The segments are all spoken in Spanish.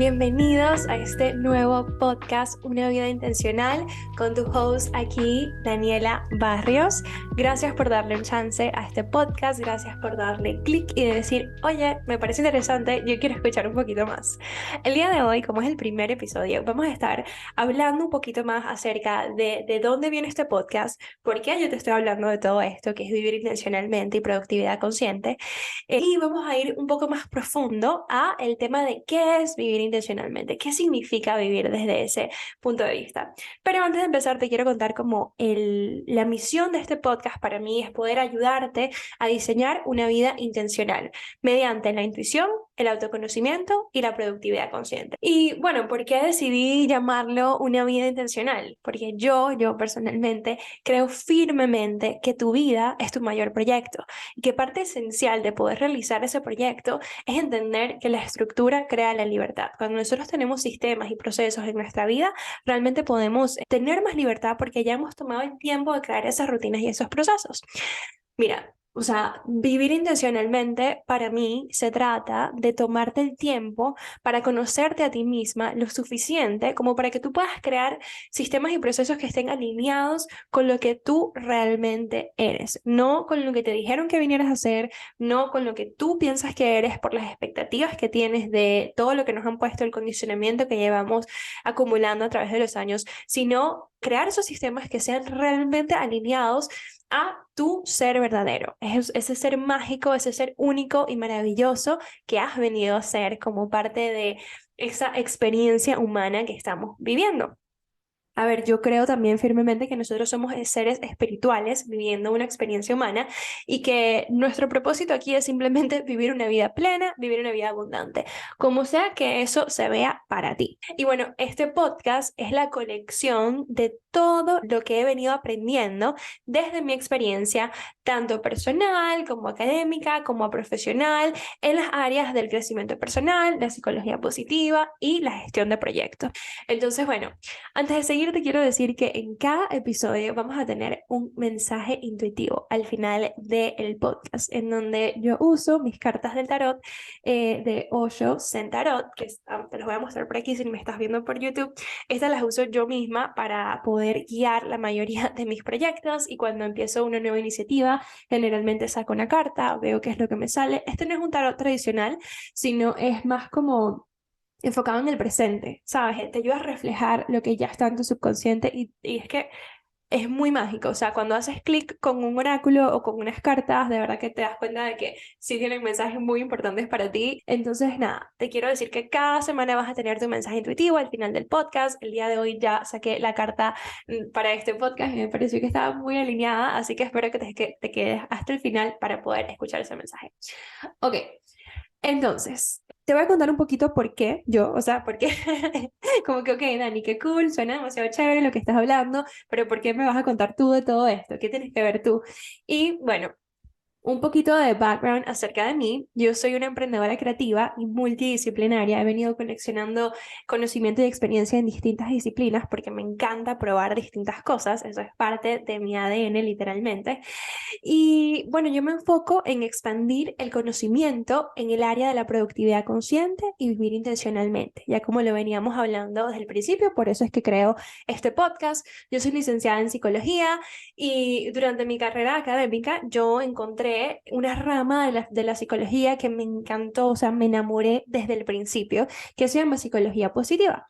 bienvenidos a este nuevo podcast, Una Vida Intencional, con tu host aquí, Daniela Barrios. Gracias por darle un chance a este podcast, gracias por darle clic y decir, oye, me parece interesante, yo quiero escuchar un poquito más. El día de hoy, como es el primer episodio, vamos a estar hablando un poquito más acerca de dónde viene este podcast, por qué yo te estoy hablando de todo esto, que es vivir intencionalmente y productividad consciente. Y vamos a ir un poco más profundo a el tema de qué es vivir intencionalmente, qué significa vivir desde ese punto de vista. Pero antes de empezar te quiero contar como la misión de este podcast para mí es poder ayudarte a diseñar una vida intencional mediante la intuición, el autoconocimiento y la productividad consciente. Y bueno, ¿por qué decidí llamarlo una vida intencional? Porque yo personalmente creo firmemente que tu vida es tu mayor proyecto y que parte esencial de poder realizar ese proyecto es entender que la estructura crea la libertad. Cuando nosotros tenemos sistemas y procesos en nuestra vida, realmente podemos tener más libertad porque ya hemos tomado el tiempo de crear esas rutinas y esos procesos. Mira, o sea, vivir intencionalmente para mí se trata de tomarte el tiempo para conocerte a ti misma lo suficiente como para que tú puedas crear sistemas y procesos que estén alineados con lo que tú realmente eres, no con lo que te dijeron que vinieras a hacer, no con lo que tú piensas que eres por las expectativas que tienes de todo lo que nos han puesto, el condicionamiento que llevamos acumulando a través de los años, sino crear esos sistemas que sean realmente alineados a tu ser verdadero, ese ser mágico, ese ser único y maravilloso que has venido a ser como parte de esa experiencia humana que estamos viviendo. A ver, yo creo también firmemente que nosotros somos seres espirituales viviendo una experiencia humana y que nuestro propósito aquí es simplemente vivir una vida plena, vivir una vida abundante, como sea que eso se vea para ti. Y bueno, este podcast es la colección de todo lo que he venido aprendiendo desde mi experiencia, tanto personal como académica, como profesional, en las áreas del crecimiento personal, la psicología positiva y la gestión de proyectos. Entonces, bueno. Antes de seguir, te quiero decir que en cada episodio vamos a tener un mensaje intuitivo al final del podcast, en donde yo uso mis cartas del tarot de Osho Zen Tarot, que te los voy a mostrar por aquí si me estás viendo por YouTube. Estas las uso yo misma para poder guiar la mayoría de mis proyectos y cuando empiezo una nueva iniciativa, generalmente saco una carta, veo qué es lo que me sale. Este no es un tarot tradicional, sino es más como enfocado en el presente, ¿sabes? Te ayuda a reflejar lo que ya está en tu subconsciente y es que es muy mágico, o sea, cuando haces clic con un oráculo o con unas cartas, de verdad que te das cuenta de que sí tienen mensajes muy importantes para ti. Entonces, nada, te quiero decir que cada semana vas a tener tu mensaje intuitivo al final del podcast. El día de hoy ya saqué la carta para este podcast y me pareció que estaba muy alineada, así que espero que te quedes hasta el final para poder escuchar ese mensaje. Ok, entonces, te voy a contar un poquito por qué yo, o sea, por qué, como que, ok, Dani, qué cool, suena demasiado chévere lo que estás hablando, pero ¿por qué me vas a contar tú de todo esto? ¿Qué tienes que ver tú? Y bueno, un poquito de background acerca de mí. Yo soy una emprendedora creativa y multidisciplinaria. He venido coleccionando conocimiento y experiencia en distintas disciplinas porque me encanta probar distintas cosas. Eso es parte de mi ADN, literalmente. Y bueno, yo me enfoco en expandir el conocimiento en el área de la productividad consciente y vivir intencionalmente, ya como lo veníamos hablando desde el principio, por eso es que creo este podcast. Yo soy licenciada en psicología y durante mi carrera académica yo encontré una rama de la psicología que me encantó, o sea, me enamoré desde el principio, que se llama psicología positiva.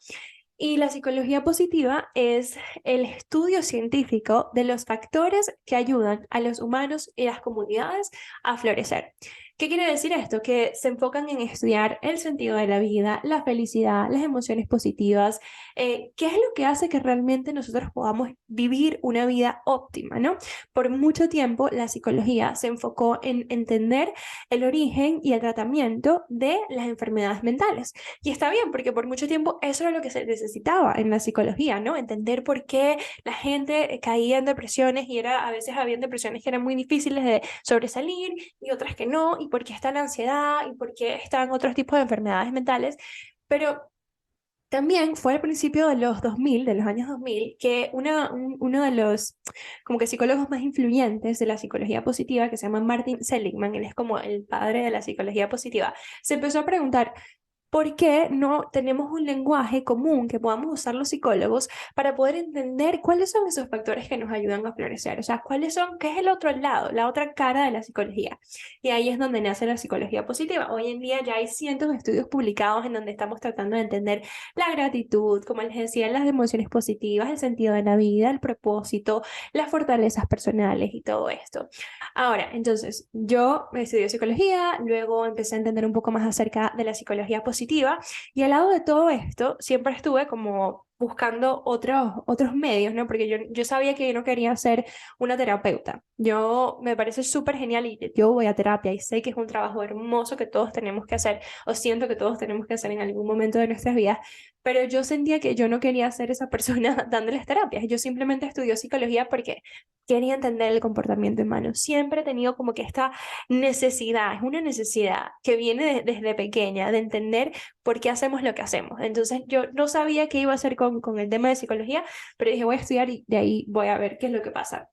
Y la psicología positiva es el estudio científico de los factores que ayudan a los humanos y las comunidades a florecer. ¿Qué quiere decir esto? Que se enfocan en estudiar el sentido de la vida, la felicidad, las emociones positivas, qué es lo que hace que realmente nosotros podamos vivir una vida óptima, ¿no? Por mucho tiempo la psicología se enfocó en entender el origen y el tratamiento de las enfermedades mentales. Y está bien, porque por mucho tiempo eso era lo que se necesitaba en la psicología, ¿no? Entender por qué la gente caía en depresiones y a veces había depresiones que eran muy difíciles de sobresalir y otras que no, y por qué está la ansiedad y por qué están otros tipos de enfermedades mentales. Pero también fue al principio de los 2000, de los años 2000, que uno de los como que psicólogos más influyentes de la psicología positiva, que se llama Martin Seligman, él es como el padre de la psicología positiva, se empezó a preguntar, ¿por qué no tenemos un lenguaje común que podamos usar los psicólogos para poder entender cuáles son esos factores que nos ayudan a florecer? O sea, cuáles son, qué es el otro lado, la otra cara de la psicología. Y ahí es donde nace la psicología positiva. Hoy en día ya hay cientos de estudios publicados en donde estamos tratando de entender la gratitud, como les decía, las emociones positivas, el sentido de la vida, el propósito, las fortalezas personales y todo esto. Ahora, entonces, yo estudié psicología, luego empecé a entender un poco más acerca de la psicología positiva y al lado de todo esto, siempre estuve como buscando otros medios, ¿no? Porque yo sabía que yo no quería ser una terapeuta. Yo me parece súper genial y yo voy a terapia y sé que es un trabajo hermoso que todos tenemos que hacer o siento que todos tenemos que hacer en algún momento de nuestras vidas, pero yo sentía que yo no quería ser esa persona dándoles terapias. Yo simplemente estudié psicología porque quería entender el comportamiento humano. Siempre he tenido como que esta necesidad, es una necesidad que viene desde pequeña de entender por qué hacemos lo que hacemos. Entonces yo no sabía qué iba a hacer con el tema de psicología, pero dije voy a estudiar y de ahí voy a ver qué es lo que pasa.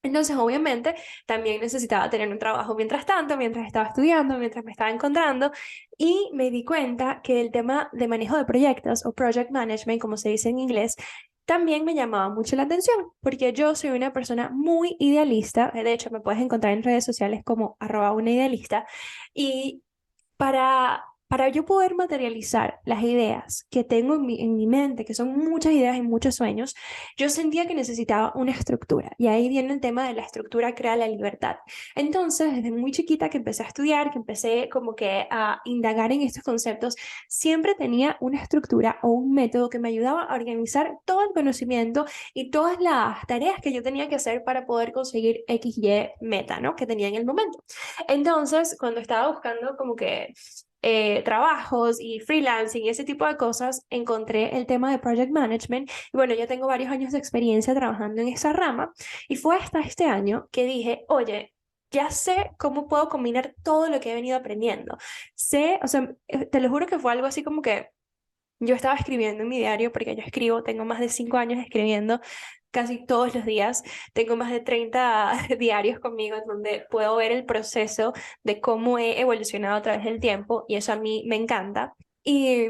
Entonces, obviamente, también necesitaba tener un trabajo mientras tanto, mientras estaba estudiando, mientras me estaba encontrando, y me di cuenta que el tema de manejo de proyectos o project management, como se dice en inglés, también me llamaba mucho la atención, porque yo soy una persona muy idealista, de hecho me puedes encontrar en redes sociales como @unaidealista, y para yo poder materializar las ideas que tengo en mi mente, que son muchas ideas y muchos sueños, yo sentía que necesitaba una estructura. Y ahí viene el tema de la estructura crea la libertad. Entonces, desde muy chiquita que empecé a estudiar, que empecé como que a indagar en estos conceptos, siempre tenía una estructura o un método que me ayudaba a organizar todo el conocimiento y todas las tareas que yo tenía que hacer para poder conseguir X, Y, meta, ¿no? Que tenía en el momento. Entonces, cuando estaba buscando como que trabajos y freelancing y ese tipo de cosas, encontré el tema de project management. Y bueno, ya tengo varios años de experiencia trabajando en esa rama. Y fue hasta este año que dije, oye, ya sé cómo puedo combinar todo lo que he venido aprendiendo. Sé, o sea, te lo juro que fue algo así como que yo estaba escribiendo en mi diario, porque yo escribo, tengo más de 5 años escribiendo casi todos los días, tengo más de 30 diarios conmigo en donde puedo ver el proceso de cómo he evolucionado a través del tiempo y eso a mí me encanta. Y,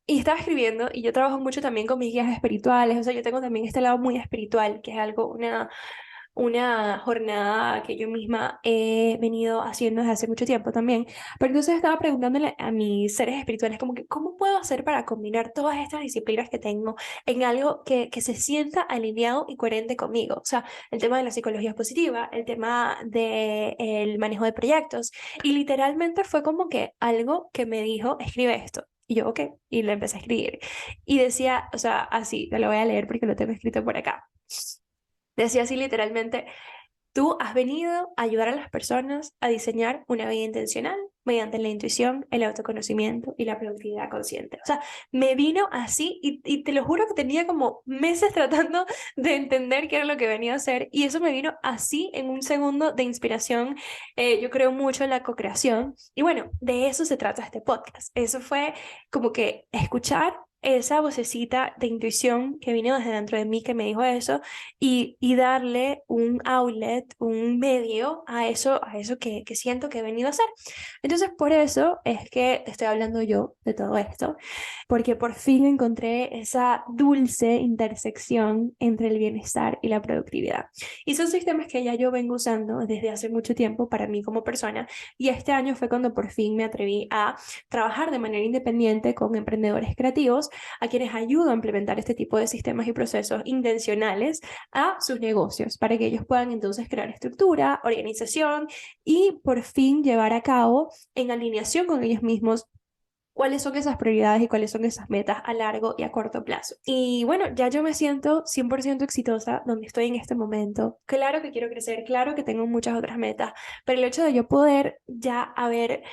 y estaba escribiendo y yo trabajo mucho también con mis guías espirituales, o sea, yo tengo también este lado muy espiritual, que es algo, una jornada que yo misma he venido haciendo desde hace mucho tiempo también. Pero entonces estaba preguntándole a mis seres espirituales como que, ¿cómo puedo hacer para combinar todas estas disciplinas que tengo en algo que se sienta alineado y coherente conmigo? O sea, el tema de la psicología positiva, el tema del manejo de proyectos. Y literalmente fue como que algo que me dijo, escribe esto. Y yo, ok, y lo empecé a escribir. Y decía, o sea, así, te lo voy a leer porque lo tengo escrito por acá. Decía así literalmente, tú has venido a ayudar a las personas a diseñar una vida intencional mediante la intuición, el autoconocimiento y la productividad consciente. O sea, me vino así y te lo juro que tenía como meses tratando de entender qué era lo que venía a hacer y eso me vino así en un segundo de inspiración. Yo creo mucho en la co-creación y bueno, de eso se trata este podcast. Eso fue como que escuchar esa vocecita de intuición que vino desde dentro de mí que me dijo eso y darle un outlet, un medio a eso que siento que he venido a hacer. Entonces, por eso es que te estoy hablando yo de todo esto, porque por fin encontré esa dulce intersección entre el bienestar y la productividad. Y son sistemas que ya yo vengo usando desde hace mucho tiempo para mí como persona, y este año fue cuando por fin me atreví a trabajar de manera independiente con emprendedores creativos a quienes ayudo a implementar este tipo de sistemas y procesos intencionales a sus negocios para que ellos puedan entonces crear estructura, organización y por fin llevar a cabo en alineación con ellos mismos cuáles son esas prioridades y cuáles son esas metas a largo y a corto plazo. Y bueno, ya yo me siento 100% exitosa donde estoy en este momento. Claro que quiero crecer, claro que tengo muchas otras metas, pero el hecho de yo poder ya haber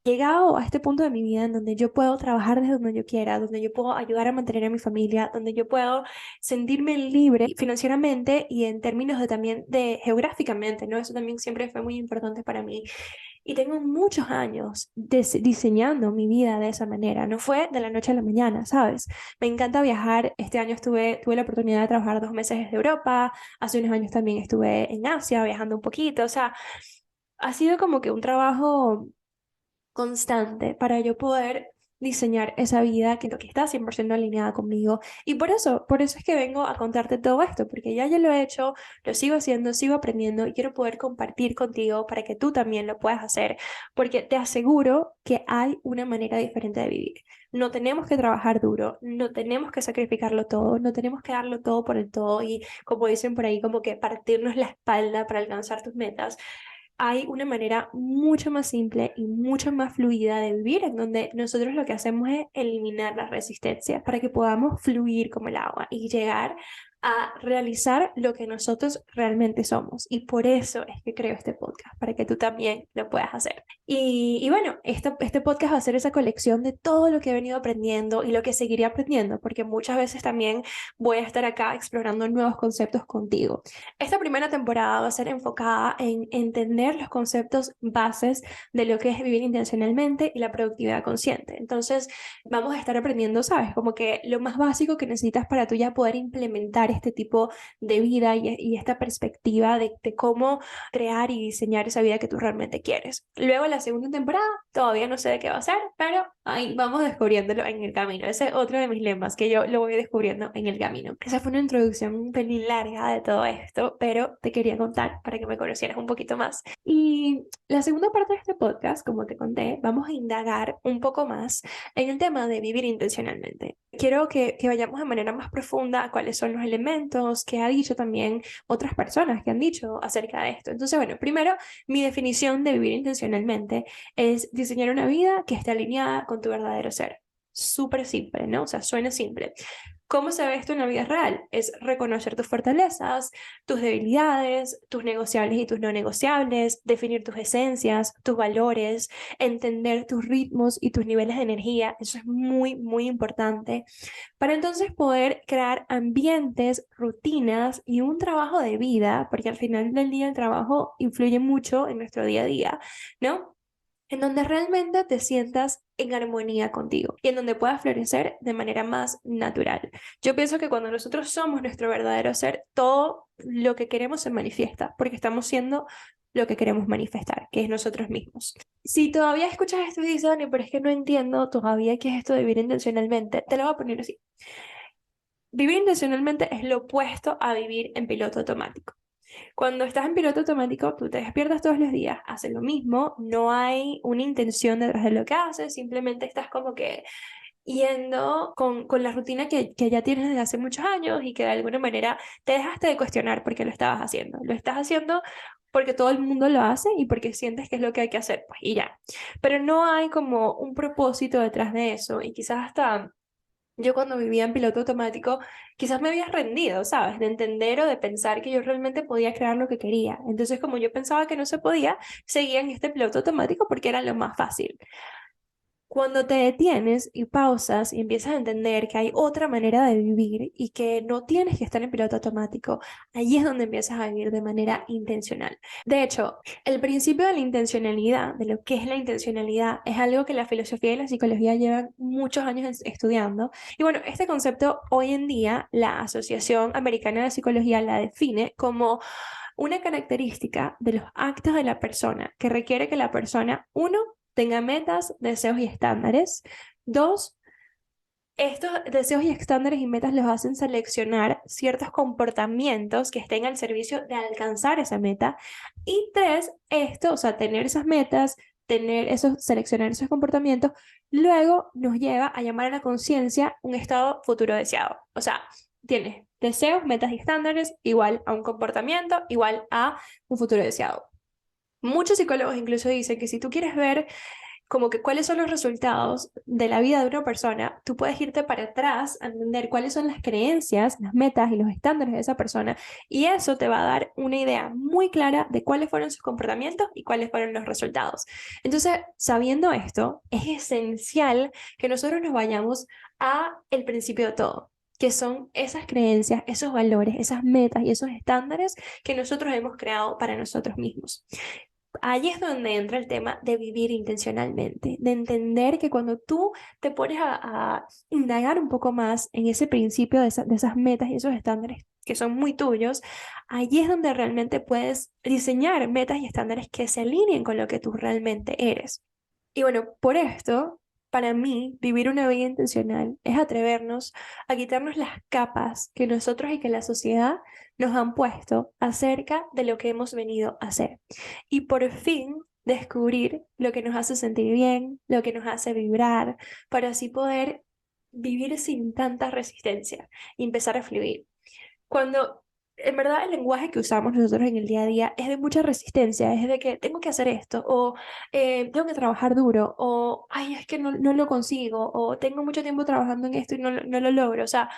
llegado a este punto de mi vida en donde yo puedo trabajar desde donde yo quiera, donde yo puedo ayudar a mantener a mi familia, donde yo puedo sentirme libre financieramente y en términos de también de geográficamente, ¿no? Eso también siempre fue muy importante para mí. Y tengo muchos años diseñando mi vida de esa manera. No fue de la noche a la mañana, ¿sabes? Me encanta viajar. Este año tuve la oportunidad de trabajar 2 meses desde Europa. Hace unos años también estuve en Asia viajando un poquito. O sea, ha sido como que un trabajo constante para yo poder diseñar esa vida que está 100% alineada conmigo. Y por eso es que vengo a contarte todo esto, porque ya yo lo he hecho, lo sigo haciendo, sigo aprendiendo y quiero poder compartir contigo para que tú también lo puedas hacer, porque te aseguro que hay una manera diferente de vivir. No tenemos que trabajar duro, no tenemos que sacrificarlo todo, no tenemos que darlo todo por el todo y, como dicen por ahí, como que partirnos la espalda para alcanzar tus metas. Hay una manera mucho más simple y mucho más fluida de vivir, en donde nosotros lo que hacemos es eliminar la resistencia para que podamos fluir como el agua y llegar a realizar lo que nosotros realmente somos. Y por eso es que creo este podcast, para que tú también lo puedas hacer. Y bueno, este podcast va a ser esa colección de todo lo que he venido aprendiendo y lo que seguiré aprendiendo, porque muchas veces también voy a estar acá explorando nuevos conceptos contigo. Esta primera temporada va a ser enfocada en entender los conceptos bases de lo que es vivir intencionalmente y la productividad consciente. Entonces, vamos a estar aprendiendo, ¿sabes? Como que lo más básico que necesitas para tú ya poder implementar este tipo de vida y esta perspectiva de cómo crear y diseñar esa vida que tú realmente quieres. Luego, la segunda temporada, todavía no sé de qué va a ser, pero ahí vamos descubriéndolo en el camino. Ese es otro de mis lemas, que yo lo voy descubriendo en el camino. Esa fue una introducción un pelín larga de todo esto, pero te quería contar para que me conocieras un poquito más. Y la segunda parte de este podcast, como te conté, vamos a indagar un poco más en el tema de vivir intencionalmente. Quiero que vayamos de manera más profunda a cuáles son los elementos que ha dicho también otras personas que han dicho acerca de esto. Entonces, bueno, primero, mi definición de vivir intencionalmente es diseñar una vida que esté alineada con tu verdadero ser. Súper simple, ¿no? O sea, suena simple. ¿Cómo se ve esto en la vida real? Es reconocer tus fortalezas, tus debilidades, tus negociables y tus no negociables, definir tus esencias, tus valores, entender tus ritmos y tus niveles de energía. Eso es muy, muy importante para entonces poder crear ambientes, rutinas y un trabajo de vida, porque al final del día el trabajo influye mucho en nuestro día a día, ¿no? En donde realmente te sientas en armonía contigo y en donde puedas florecer de manera más natural. Yo pienso que cuando nosotros somos nuestro verdadero ser, todo lo que queremos se manifiesta, porque estamos siendo lo que queremos manifestar, que es nosotros mismos. Si todavía escuchas esto y dices, Dani, pero es que no entiendo todavía qué es esto de vivir intencionalmente, te lo voy a poner así. Vivir intencionalmente es lo opuesto a vivir en piloto automático. Cuando estás en piloto automático, tú te despiertas todos los días, haces lo mismo, no hay una intención detrás de lo que haces, simplemente estás como que yendo con la rutina que ya tienes desde hace muchos años y que de alguna manera te dejaste de cuestionar por qué lo estabas haciendo. Lo estás haciendo porque todo el mundo lo hace y porque sientes que es lo que hay que hacer, pues y ya. Pero no hay como un propósito detrás de eso y quizás hasta yo cuando vivía en piloto automático, quizás me había rendido, ¿sabes? De entender o de pensar que yo realmente podía crear lo que quería. Entonces, como yo pensaba que no se podía, seguía en este piloto automático porque era lo más fácil. Cuando te detienes y pausas y empiezas a entender que hay otra manera de vivir y que no tienes que estar en piloto automático, ahí es donde empiezas a vivir de manera intencional. De hecho, el principio de la intencionalidad, de lo que es la intencionalidad, es algo que la filosofía y la psicología llevan muchos años estudiando. Y bueno, este concepto hoy en día la Asociación Americana de Psicología la define como una característica de los actos de la persona que requiere que la persona, uno, tenga metas, deseos y estándares. Dos, estos deseos y estándares y metas los hacen seleccionar ciertos comportamientos que estén al servicio de alcanzar esa meta. Y tres, esto, o sea, tener esas metas, seleccionar esos comportamientos, luego nos lleva a llamar a la conciencia un estado futuro deseado. O sea, tienes deseos, metas y estándares igual a un comportamiento, igual a un futuro deseado. Muchos psicólogos incluso dicen que si tú quieres ver como que cuáles son los resultados de la vida de una persona, tú puedes irte para atrás a entender cuáles son las creencias, las metas y los estándares de esa persona y eso te va a dar una idea muy clara de cuáles fueron sus comportamientos y cuáles fueron los resultados. Entonces, sabiendo esto, es esencial que nosotros nos vayamos a el principio de todo, que son esas creencias, esos valores, esas metas y esos estándares que nosotros hemos creado para nosotros mismos. Ahí es donde entra el tema de vivir intencionalmente, de entender que cuando tú te pones a indagar un poco más en ese principio de esas metas y esos estándares que son muy tuyos, allí es donde realmente puedes diseñar metas y estándares que se alineen con lo que tú realmente eres. Y bueno, por esto para mí, vivir una vida intencional es atrevernos a quitarnos las capas que nosotros y que la sociedad nos han puesto acerca de lo que hemos venido a hacer. Y por fin descubrir lo que nos hace sentir bien, lo que nos hace vibrar, para así poder vivir sin tanta resistencia y empezar a fluir. Cuando en verdad el lenguaje que usamos nosotros en el día a día es de mucha resistencia, es de que tengo que hacer esto, o tengo que trabajar duro, o ay, es que no lo consigo, o tengo mucho tiempo trabajando en esto y no lo logro. O sea,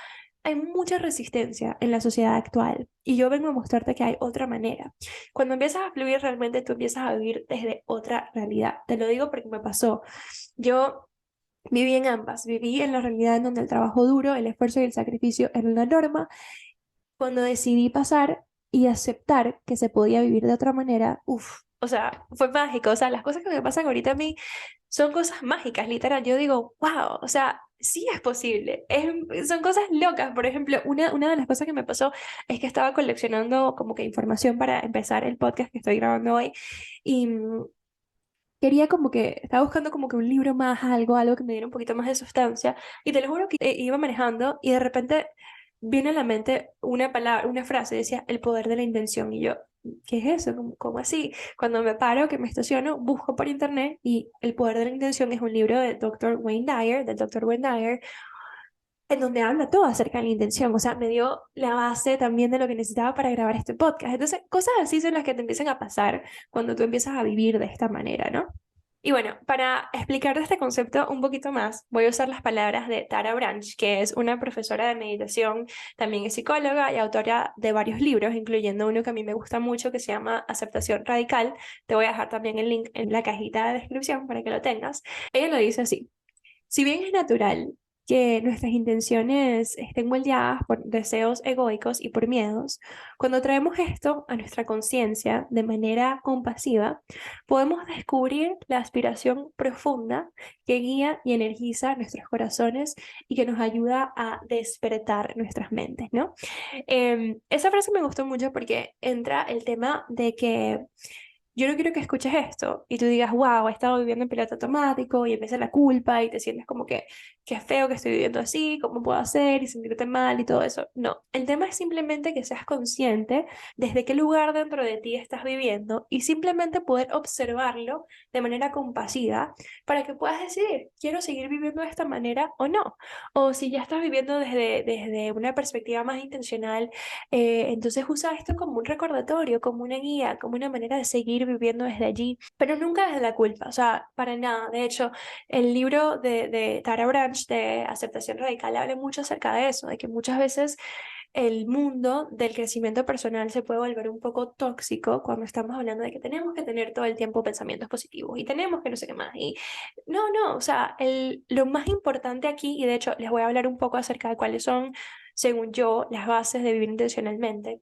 hay mucha resistencia en la sociedad actual y yo vengo a mostrarte que hay otra manera. Cuando empiezas a fluir, realmente tú empiezas a vivir desde otra realidad. Te lo digo porque me pasó. Yo viví en ambas, viví en la realidad en donde el trabajo duro, el esfuerzo y el sacrificio eran la norma. Cuando decidí pasar y aceptar que se podía vivir de otra manera, uff, o sea, fue mágico. O sea, las cosas que me pasan ahorita a mí son cosas mágicas, literal. Yo digo, wow, o sea, sí es posible. Son cosas locas. Por ejemplo, una de las cosas que me pasó es que estaba coleccionando como que información para empezar el podcast que estoy grabando hoy y quería como que, estaba buscando como que un libro más, algo que me diera un poquito más de sustancia. Y te lo juro que iba manejando y de repente viene a la mente una palabra, una frase, decía el poder de la intención. Y yo, ¿qué es eso? ¿Cómo así? Cuando me paro, que me estaciono, busco por internet y El poder de la intención es un libro de Dr. Wayne Dyer, en donde habla todo acerca de la intención. O sea, me dio la base también de lo que necesitaba para grabar este podcast. Entonces, cosas así son las que te empiezan a pasar cuando tú empiezas a vivir de esta manera, ¿no? Y bueno, para explicarte este concepto un poquito más, voy a usar las palabras de Tara Brach, que es una profesora de meditación, también es psicóloga y autora de varios libros, incluyendo uno que a mí me gusta mucho que se llama Aceptación Radical. Te voy a dejar también el link en la cajita de descripción para que lo tengas. Ella lo dice así: si bien es natural que nuestras intenciones estén moldeadas por deseos egoicos y por miedos, cuando traemos esto a nuestra conciencia de manera compasiva, podemos descubrir la aspiración profunda que guía y energiza nuestros corazones y que nos ayuda a despertar nuestras mentes, ¿no? Esa frase me gustó mucho porque entra el tema de que yo no quiero que escuches esto y tú digas, wow, he estado viviendo en piloto automático y empieza la culpa y te sientes como que, qué feo que estoy viviendo así, cómo puedo hacer y sentirte mal y todo eso. No, el tema es simplemente que seas consciente desde qué lugar dentro de ti estás viviendo y simplemente poder observarlo de manera compasiva para que puedas decidir, quiero seguir viviendo de esta manera o no. O si ya estás viviendo desde una perspectiva más intencional, entonces usa esto como un recordatorio, como una guía, como una manera de seguir viviendo desde allí, pero nunca desde la culpa, o sea, para nada. De hecho, el libro de Tara Brach de Aceptación Radical habla mucho acerca de eso, de que muchas veces el mundo del crecimiento personal se puede volver un poco tóxico cuando estamos hablando de que tenemos que tener todo el tiempo pensamientos positivos y tenemos que no sé qué más. Y no, o sea, lo más importante aquí, y de hecho les voy a hablar un poco acerca de cuáles son, según yo, las bases de vivir intencionalmente.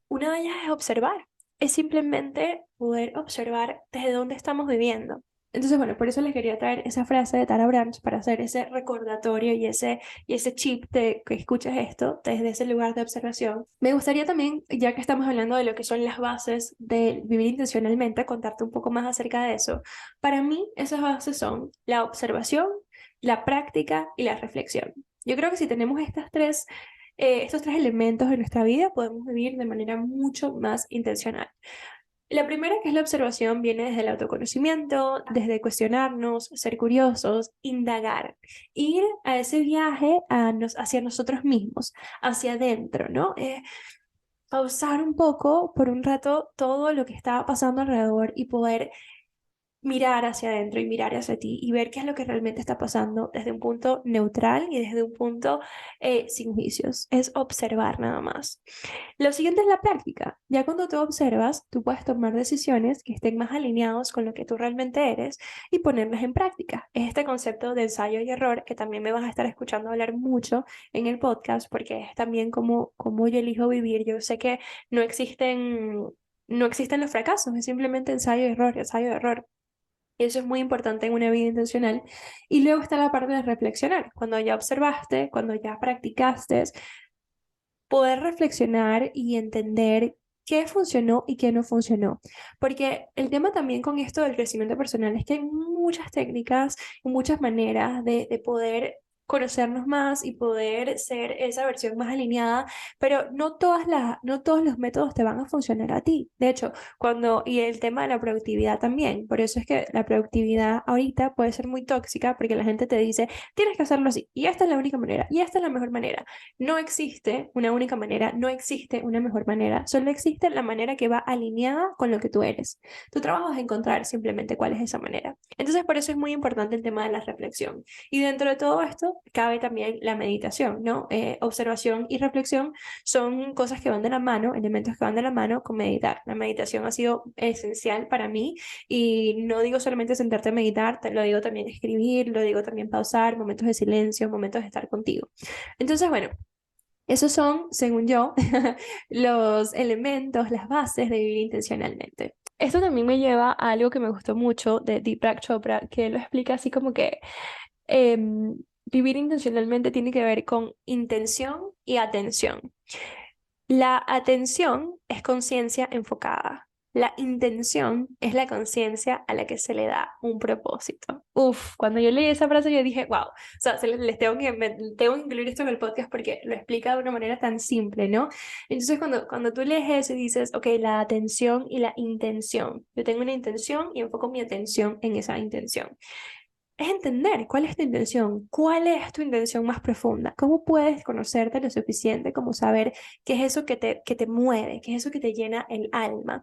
Una de ellas es observar, es simplemente poder observar desde dónde estamos viviendo. Entonces, bueno, por eso les quería traer esa frase de Tara Brach para hacer ese recordatorio y ese chip de que escuches esto desde ese lugar de observación. Me gustaría también, ya que estamos hablando de lo que son las bases de vivir intencionalmente, contarte un poco más acerca de eso. Para mí, esas bases son la observación, la práctica y la reflexión. Yo creo que si tenemos estos tres elementos en nuestra vida, podemos vivir de manera mucho más intencional. La primera, que es la observación, viene desde el autoconocimiento, desde cuestionarnos, ser curiosos, indagar, ir a ese viaje hacia nosotros mismos, hacia adentro, ¿no? Pausar un poco por un rato todo lo que está pasando alrededor y poder mirar hacia adentro y mirar hacia ti y ver qué es lo que realmente está pasando desde un punto neutral y desde un punto sin juicios. Es observar nada más. Lo siguiente es la práctica. Ya cuando tú observas, tú puedes tomar decisiones que estén más alineados con lo que tú realmente eres y ponerlas en práctica. Es este concepto de ensayo y error que también me vas a estar escuchando hablar mucho en el podcast porque es también como yo elijo vivir. Yo sé que no existen... No existen los fracasos, es simplemente ensayo y error, ensayo y error. Y eso es muy importante en una vida intencional. Y luego está la parte de reflexionar. Cuando ya observaste, cuando ya practicaste, poder reflexionar y entender qué funcionó y qué no funcionó. Porque el tema también con esto del crecimiento personal es que hay muchas técnicas y muchas maneras de poder conocernos más y poder ser esa versión más alineada, pero no todos los métodos te van a funcionar a ti. De hecho, y el tema de la productividad también, por eso es que la productividad ahorita puede ser muy tóxica porque la gente te dice, tienes que hacerlo así, y esta es la única manera, y esta es la mejor manera. No existe una única manera, no existe una mejor manera, solo existe la manera que va alineada con lo que tú eres. Tu trabajo es encontrar simplemente cuál es esa manera. Entonces, por eso es muy importante el tema de la reflexión. Y dentro de todo esto cabe también la meditación, ¿no? Observación y reflexión son cosas que van de la mano, elementos que van de la mano con meditar. La meditación ha sido esencial para mí y no digo solamente sentarte a meditar, te lo digo también escribir, lo digo también pausar, momentos de silencio, momentos de estar contigo. Entonces, bueno. Esos son, según yo, los elementos, las bases de vivir intencionalmente. Esto también me lleva a algo que me gustó mucho de Deepak Chopra, que lo explica así como que vivir intencionalmente tiene que ver con intención y atención. La atención es conciencia enfocada. La intención es la conciencia a la que se le da un propósito. Uf, cuando yo leí esa frase yo dije, wow, o sea, les tengo que incluir esto en el podcast porque lo explica de una manera tan simple, ¿no? Entonces cuando tú lees eso y dices, ok, la atención y la intención. Yo tengo una intención y enfoco mi atención en esa intención. Es entender cuál es tu intención, cuál es tu intención más profunda, cómo puedes conocerte lo suficiente como saber qué es eso que te mueve, qué es eso que te llena el alma.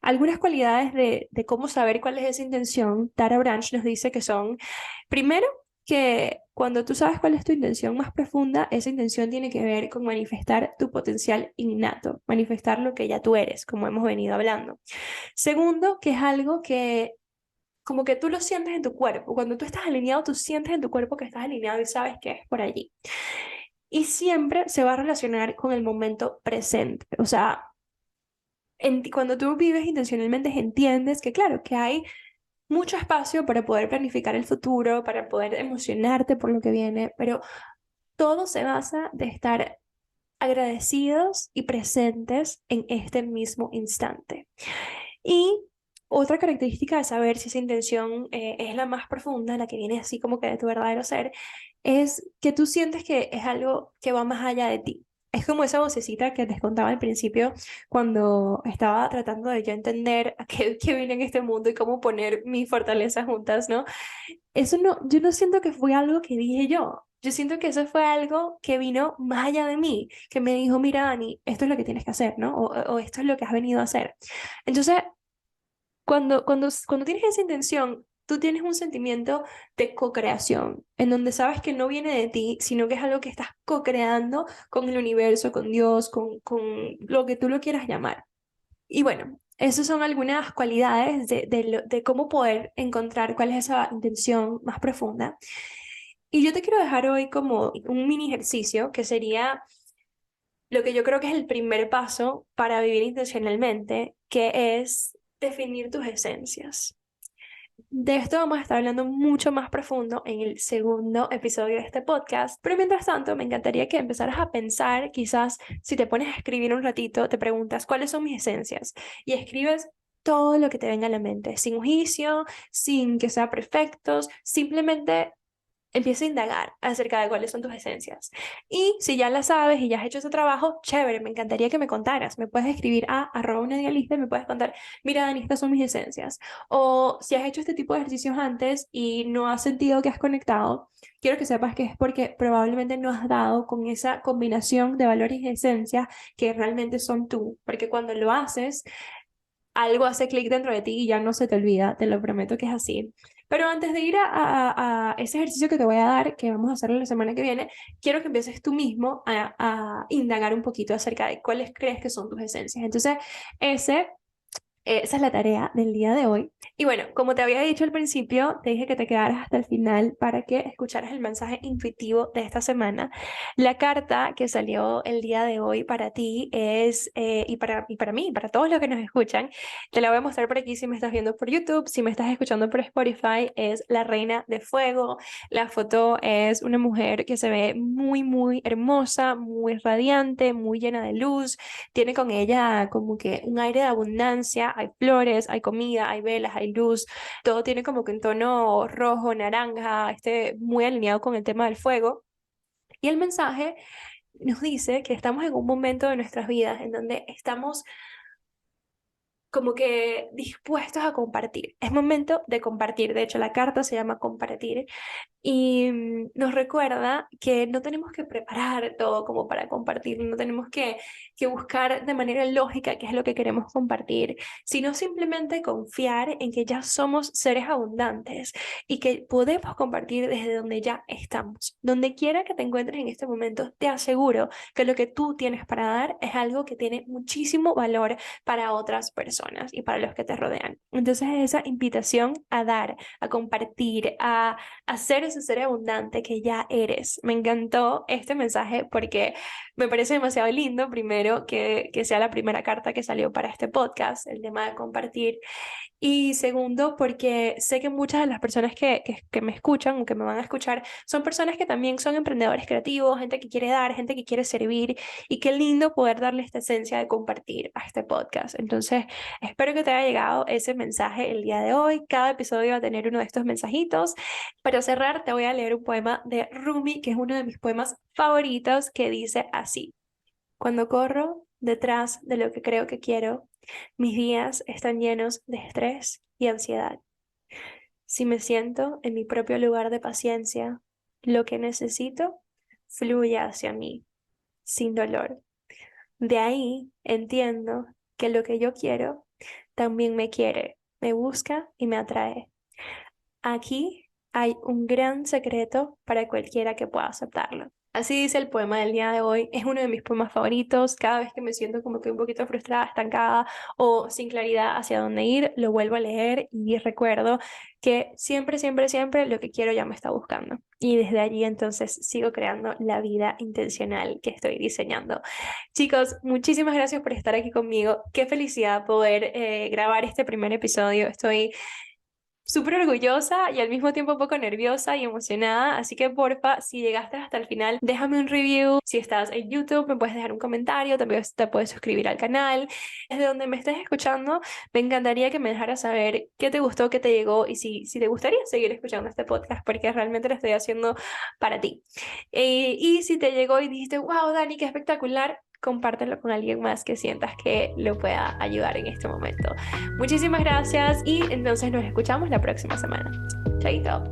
Algunas cualidades de cómo saber cuál es esa intención, Tara Branch nos dice que son, primero, que cuando tú sabes cuál es tu intención más profunda, esa intención tiene que ver con manifestar tu potencial innato, manifestar lo que ya tú eres, como hemos venido hablando. Segundo, que es algo que como que tú lo sientes en tu cuerpo. Cuando tú estás alineado, tú sientes en tu cuerpo que estás alineado y sabes que es por allí. Y siempre se va a relacionar con el momento presente. O sea, cuando tú vives intencionalmente, entiendes que, claro, que hay mucho espacio para poder planificar el futuro, para poder emocionarte por lo que viene, pero todo se basa de estar agradecidos y presentes en este mismo instante. Y otra característica de saber si esa intención es la más profunda, la que viene así como que de tu verdadero ser, es que tú sientes que es algo que va más allá de ti. Es como esa vocecita que les contaba al principio cuando estaba tratando de yo entender a qué vine en este mundo y cómo poner mis fortalezas juntas, ¿no? Eso no, yo no siento que fue algo que dije yo. Yo siento que eso fue algo que vino más allá de mí, que me dijo, mira, Dani, esto es lo que tienes que hacer, ¿no? O esto es lo que has venido a hacer. Entonces, cuando tienes esa intención, tú tienes un sentimiento de co-creación, en donde sabes que no viene de ti, sino que es algo que estás co-creando con el universo, con Dios, con lo que tú lo quieras llamar. Y bueno, esas son algunas cualidades de cómo poder encontrar cuál es esa intención más profunda. Y yo te quiero dejar hoy como un mini ejercicio que sería lo que yo creo que es el primer paso para vivir intencionalmente, que es definir tus esencias. De esto vamos a estar hablando mucho más profundo en el segundo episodio de este podcast, pero mientras tanto me encantaría que empezaras a pensar, quizás si te pones a escribir un ratito, te preguntas cuáles son mis esencias y escribes todo lo que te venga a la mente, sin juicio, sin que sea perfectos, simplemente empieza a indagar acerca de cuáles son tus esencias. Y si ya las sabes y ya has hecho ese trabajo, chévere, me encantaría que me contaras. Me puedes escribir a @unadialista y me puedes contar, mira, Dani, estas son mis esencias. O si has hecho este tipo de ejercicios antes y no has sentido que has conectado, quiero que sepas que es porque probablemente no has dado con esa combinación de valores y esencias que realmente son tú. Porque cuando lo haces, algo hace clic dentro de ti y ya no se te olvida, te lo prometo que es así. Pero antes de ir a ese ejercicio que te voy a dar, que vamos a hacerlo la semana que viene, quiero que empieces tú mismo a indagar un poquito acerca de cuáles crees que son tus esencias. Entonces, esa es la tarea del día de hoy. Y bueno, como te había dicho al principio, te dije que te quedaras hasta el final para que escucharas el mensaje intuitivo de esta semana. La carta que salió el día de hoy para ti es, y para mí, para todos los que nos escuchan, te la voy a mostrar por aquí si me estás viendo por YouTube, si me estás escuchando por Spotify, es la Reina de Fuego. La foto es una mujer que se ve muy, muy hermosa, muy radiante, muy llena de luz, tiene con ella como que un aire de abundancia, hay flores, hay comida, hay velas, hay luz, todo tiene como que un tono rojo, naranja, muy alineado con el tema del fuego. Y el mensaje nos dice que estamos en un momento de nuestras vidas en donde estamos como que dispuestos a compartir. Es momento de compartir. De hecho, la carta se llama compartir y nos recuerda que no tenemos que preparar todo como para compartir, no tenemos que buscar de manera lógica qué es lo que queremos compartir, sino simplemente confiar en que ya somos seres abundantes y que podemos compartir desde donde ya estamos. Donde quiera que te encuentres en este momento, te aseguro que lo que tú tienes para dar es algo que tiene muchísimo valor para otras personas y para los que te rodean. Entonces, esa invitación a dar, a compartir, a ser ese ser abundante que ya eres. Me encantó este mensaje porque me parece demasiado lindo, primero, que sea la primera carta que salió para este podcast, el tema de compartir. Y segundo, porque sé que muchas de las personas que me escuchan o que me van a escuchar son personas que también son emprendedores creativos, gente que quiere dar, gente que quiere servir, y qué lindo poder darle esta esencia de compartir a este podcast. Entonces, espero que te haya llegado ese mensaje el día de hoy. Cada episodio va a tener uno de estos mensajitos. Para cerrar, te voy a leer un poema de Rumi, que es uno de mis poemas favoritos, que dice así: cuando corro detrás de lo que creo que quiero, mis días están llenos de estrés y ansiedad. Si me siento en mi propio lugar de paciencia, lo que necesito fluye hacia mí, sin dolor. De ahí entiendo que lo que yo quiero también me quiere, me busca y me atrae. Aquí hay un gran secreto para cualquiera que pueda aceptarlo. Así dice el poema del día de hoy. Es uno de mis poemas favoritos. Cada vez que me siento como que un poquito frustrada, estancada o sin claridad hacia dónde ir, lo vuelvo a leer y recuerdo que siempre, siempre, siempre lo que quiero ya me está buscando. Y desde allí entonces sigo creando la vida intencional que estoy diseñando. Chicos, muchísimas gracias por estar aquí conmigo. Qué felicidad poder grabar este primer episodio. Estoy súper orgullosa y al mismo tiempo un poco nerviosa y emocionada, así que porfa, si llegaste hasta el final, déjame un review. Si estás en YouTube, me puedes dejar un comentario, también te puedes suscribir al canal. Desde donde me estés escuchando, me encantaría que me dejaras saber qué te gustó, qué te llegó y si te gustaría seguir escuchando este podcast, porque realmente lo estoy haciendo para ti. Y si te llegó y dijiste, wow, Dani, qué espectacular, compártelo con alguien más que sientas que lo pueda ayudar en este momento. Muchísimas gracias y entonces nos escuchamos la próxima semana. Chaito.